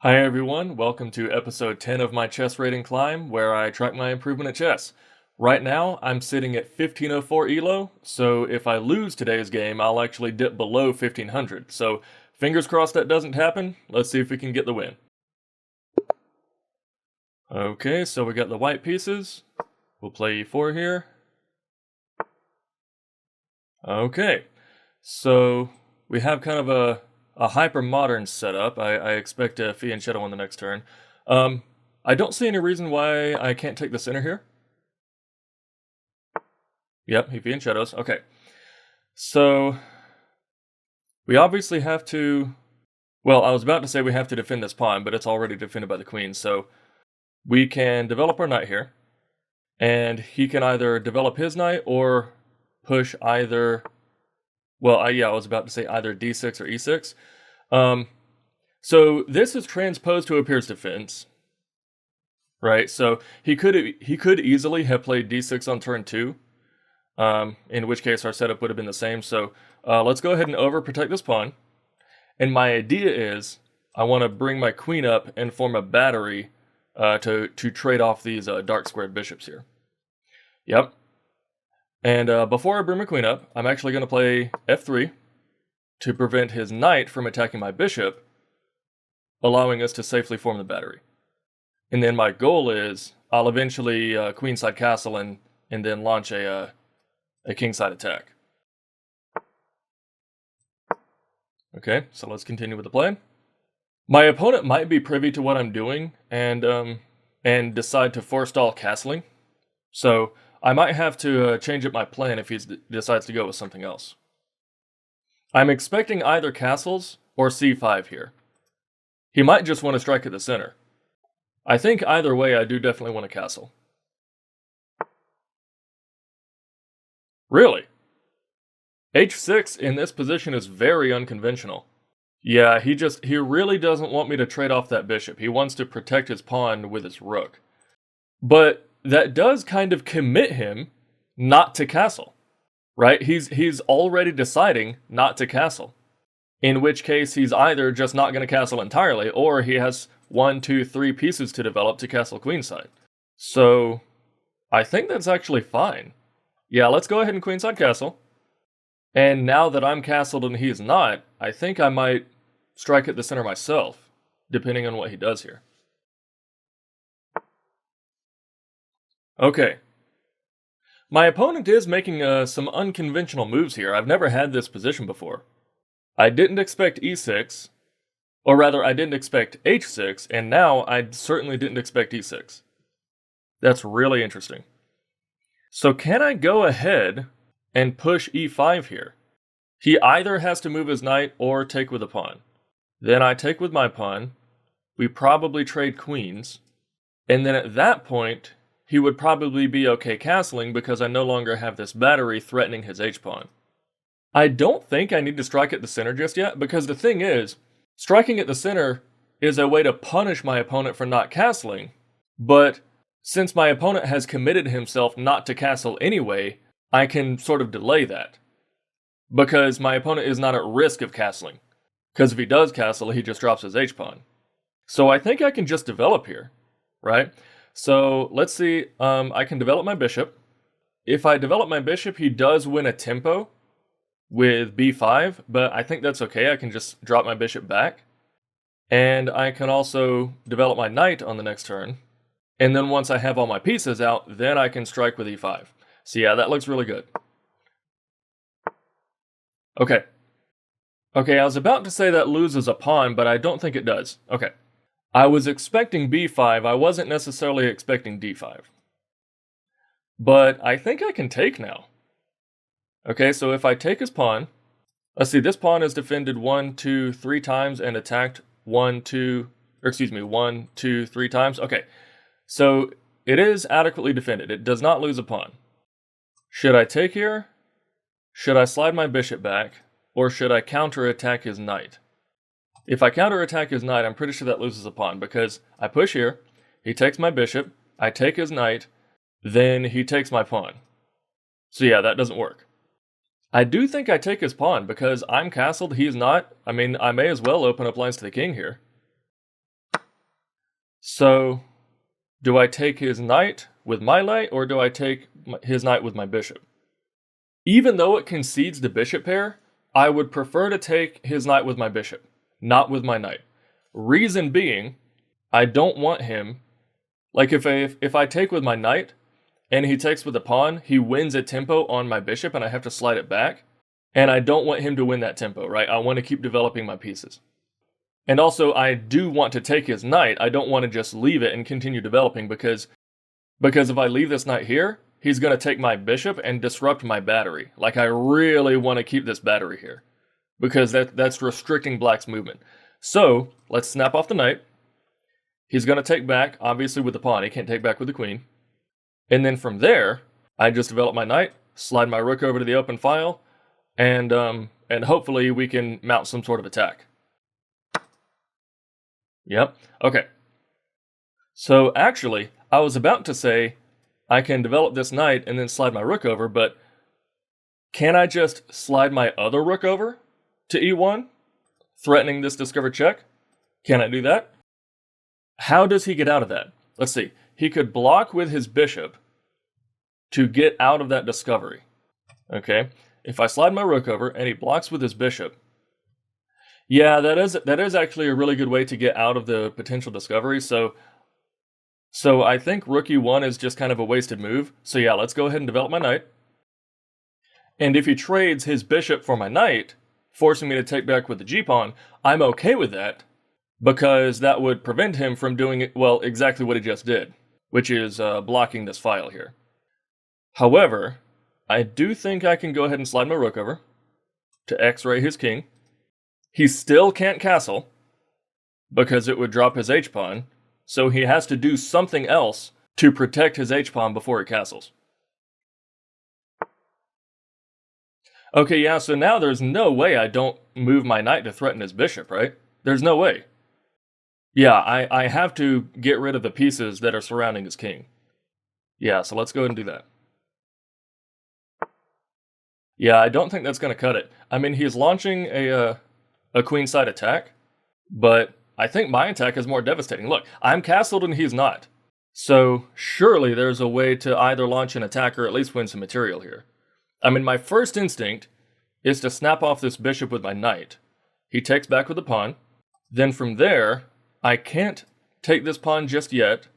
Hi everyone, welcome to episode 10 of my chess rating climb, where I track my improvement at chess. Right now, I'm sitting at 1504 ELO, so if I lose today's game, I'll actually dip below 1500. So fingers crossed that doesn't happen. Let's see if we can get the win. Okay, so we got the white pieces. We'll play e4 here. Okay, so we have kind of a hyper-modern setup. I expect a fianchetto on the next turn. I don't see any reason why I can't take the center here. Yep, he fianchettos. Okay, so we obviously have to... Well, I was about to say we have to defend this pawn, but it's already defended by the queen, so we can develop our knight here, and he can either develop his knight or push either... Well, I was about to say either d6 or e6. So this is transposed to a Pirc defense, right? So he could easily have played d6 on turn 2, in which case our setup would have been the same. So let's go ahead and overprotect this pawn. And my idea is I want to bring my queen up and form a battery to trade off these dark squared bishops here. Yep. And before I bring my queen up, I'm actually going to play f3 to prevent his knight from attacking my bishop, allowing us to safely form the battery. And then my goal is I'll eventually queenside castle and then launch a kingside attack. Okay, so let's continue with the play. My opponent might be privy to what I'm doing and decide to forestall castling. So I might have to change up my plan if he decides to go with something else. I'm expecting either castles or c5 here. He might just want to strike at the center. I think either way I do definitely want a castle. Really? h6 in this position is very unconventional. Yeah, he really doesn't want me to trade off that bishop. He wants to protect his pawn with his rook. But that does kind of commit him not to castle, right? He's already deciding not to castle. In which case he's either just not going to castle entirely, or he has 1, 2, 3 pieces to develop to castle queenside. So I think that's actually fine. Yeah, let's go ahead and queenside castle. And now that I'm castled and he's not, I think I might strike at the center myself, depending on what he does here. Okay. My opponent is making some unconventional moves here. I've never had this position before. I didn't expect e6, or rather I didn't expect h6, and now I certainly didn't expect e6. That's really interesting. So can I go ahead and push e5 here? He either has to move his knight or take with a pawn. Then I take with my pawn, we probably trade queens, and then at that point, he would probably be okay castling because I no longer have this battery threatening his h-pawn. I don't think I need to strike at the center just yet, because the thing is, striking at the center is a way to punish my opponent for not castling, but since my opponent has committed himself not to castle anyway, I can sort of delay that. Because my opponent is not at risk of castling. Because if he does castle, he just drops his h-pawn. So I think I can just develop here, right? So let's see, I can develop my bishop. If I develop my bishop, he does win a tempo with b5, but I think that's okay. I can just drop my bishop back. And I can also develop my knight on the next turn. And then once I have all my pieces out, then I can strike with e5. So yeah, that looks really good. Okay. Okay, I was about to say that loses a pawn, but I don't think it does. Okay. I was expecting b5, I wasn't necessarily expecting d5. But I think I can take now. Okay, so if I take his pawn, let's see, this pawn is defended 1, 2, 3 times and attacked 1, 2, 3 times. Okay, so it is adequately defended. It does not lose a pawn. Should I take here? Should I slide my bishop back? Or should I counterattack his knight? If I counterattack his knight, I'm pretty sure that loses a pawn, because I push here, he takes my bishop, I take his knight, then he takes my pawn. So yeah, that doesn't work. I do think I take his pawn, because I'm castled, he's not. I mean, I may as well open up lines to the king here. So, do I take his knight with my knight, or do I take his knight with my bishop? Even though it concedes the bishop pair, I would prefer to take his knight with my bishop, not with my knight. Reason being, I don't want him, like if I take with my knight, and he takes with the pawn, he wins a tempo on my bishop, and I have to slide it back. And I don't want him to win that tempo, right? I want to keep developing my pieces. And also, I do want to take his knight. I don't want to just leave it and continue developing, because if I leave this knight here, he's going to take my bishop and disrupt my battery. Like, I really want to keep this battery here, because that's restricting black's movement. So, let's snap off the knight. He's going to take back, obviously, with the pawn. He can't take back with the queen. And then from there, I just develop my knight, slide my rook over to the open file, and hopefully we can mount some sort of attack. Yep, okay. So actually, I was about to say I can develop this knight and then slide my rook over, but can I just slide my other rook over to e1, threatening this discovered check? Can I do that? How does he get out of that? Let's see. He could block with his bishop to get out of that discovery. Okay, if I slide my rook over and he blocks with his bishop, yeah, that is actually a really good way to get out of the potential discovery. So I think rook e1 is just kind of a wasted move. So yeah, let's go ahead and develop my knight. And if he trades his bishop for my knight, forcing me to take back with the g-pawn, I'm okay with that, because that would prevent him from doing, well, exactly what he just did, which is blocking this file here. However, I do think I can go ahead and slide my rook over to x-ray his king. He still can't castle, because it would drop his h-pawn, so he has to do something else to protect his h-pawn before he castles. Okay, yeah, so now there's no way I don't move my knight to threaten his bishop, right? There's no way. Yeah, I have to get rid of the pieces that are surrounding his king. Yeah, so let's go ahead and do that. Yeah, I don't think that's going to cut it. I mean, he's launching a queenside attack, but I think my attack is more devastating. Look, I'm castled and he's not. So surely there's a way to either launch an attack or at least win some material here. I mean, my first instinct is to snap off this bishop with my knight. He takes back with the pawn. Then from there, I can't take this pawn just yet.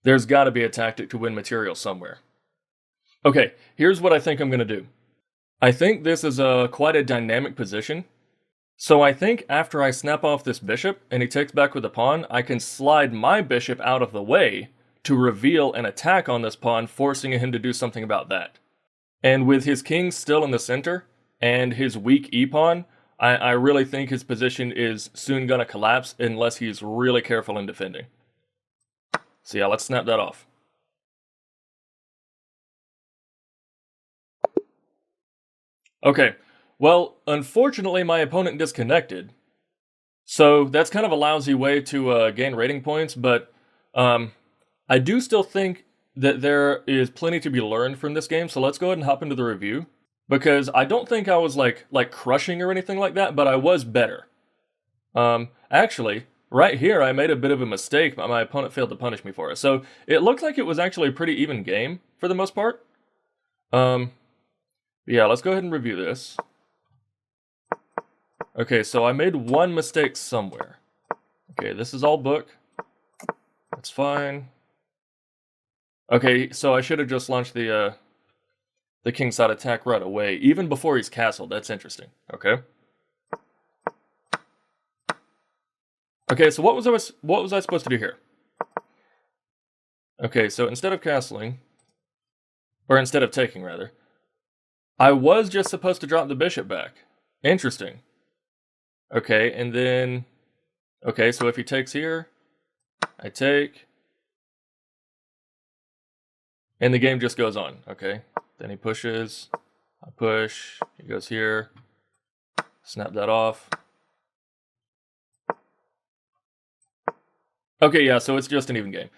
There's got to be a tactic to win material somewhere. Okay, here's what I think I'm going to do. I think this is quite a dynamic position. So I think after I snap off this bishop and he takes back with the pawn, I can slide my bishop out of the way to reveal an attack on this pawn, forcing him to do something about that. And with his king still in the center and his weak e-pawn, I really think his position is soon going to collapse unless he's really careful in defending. So yeah, let's snap that off. Okay, well, unfortunately my opponent disconnected. So that's kind of a lousy way to gain rating points, but I do still think that there is plenty to be learned from this game, so let's go ahead and hop into the review. Because I don't think I was like crushing or anything like that, but I was better. Actually, right here I made a bit of a mistake, but my opponent failed to punish me for it. So it looked like it was actually a pretty even game for the most part. Yeah, let's go ahead and review this. Okay, so I made one mistake somewhere. Okay, this is all book. That's fine. Okay, so I should have just launched the kingside attack right away, even before he's castled. That's interesting. Okay. Okay, so what was I supposed to do here? Okay, so instead of castling, or instead of taking rather, I was just supposed to drop the bishop back. Interesting. Okay, and then, okay, so if he takes here, I take, and the game just goes on. Okay. Then he pushes, I push, he goes here, snap that off. Okay, yeah, so it's just an even game.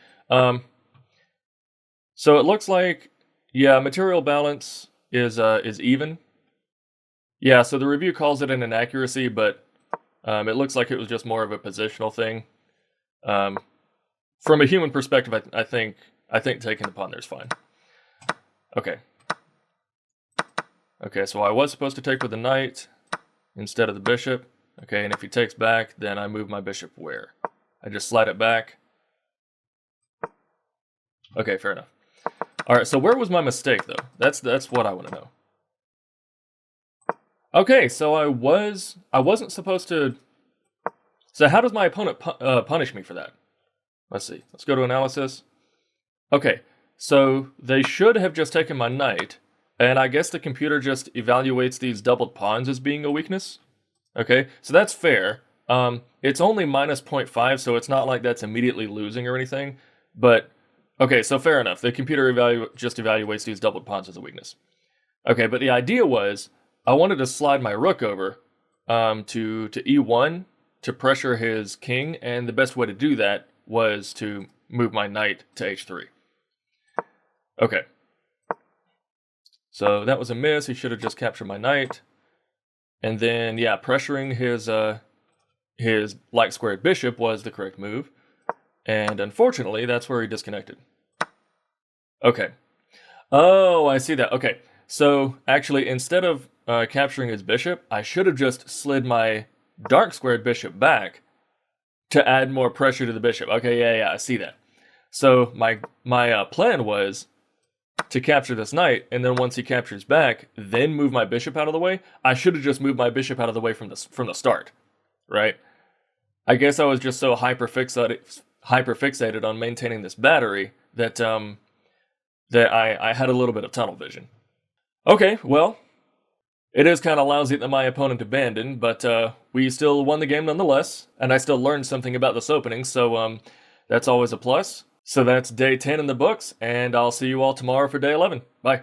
So it looks like, yeah, material balance is even. Yeah, so the review calls it an inaccuracy, but it looks like it was just more of a positional thing. from a human perspective, I think taking the pawn there is fine. Okay. Okay, so I was supposed to take with the knight instead of the bishop. Okay, and if he takes back, then I move my bishop where? I just slide it back. Okay, fair enough. All right, so where was my mistake though? That's what I want to know. Okay, so I wasn't supposed to. So how does my opponent punish me for that? Let's see. Let's go to analysis. Okay, so they should have just taken my knight, and I guess the computer just evaluates these doubled pawns as being a weakness. Okay, so that's fair. It's only minus 0.5, so it's not like that's immediately losing or anything. But okay, so fair enough. The computer just evaluates these doubled pawns as a weakness. Okay, but the idea was I wanted to slide my rook over to e1 to pressure his king, and the best way to do that was to move my knight to h3. Okay. So that was a miss. He should have just captured my knight. And then, yeah, pressuring his like-squared bishop was the correct move. And unfortunately, that's where he disconnected. Okay. Oh, I see that. Okay. So actually, instead of capturing his bishop, I should have just slid my dark-squared bishop back to add more pressure to the bishop. Okay, yeah, I see that. So my plan was to capture this knight, and then once he captures back, then move my bishop out of the way. I should have just moved my bishop out of the way from the start, right? I guess I was just so hyperfixated on maintaining this battery that I had a little bit of tunnel vision. Okay, well, it is kind of lousy that my opponent abandoned, but we still won the game nonetheless, and I still learned something about this opening, so that's always a plus. So that's day 10 in the books, and I'll see you all tomorrow for day 11. Bye.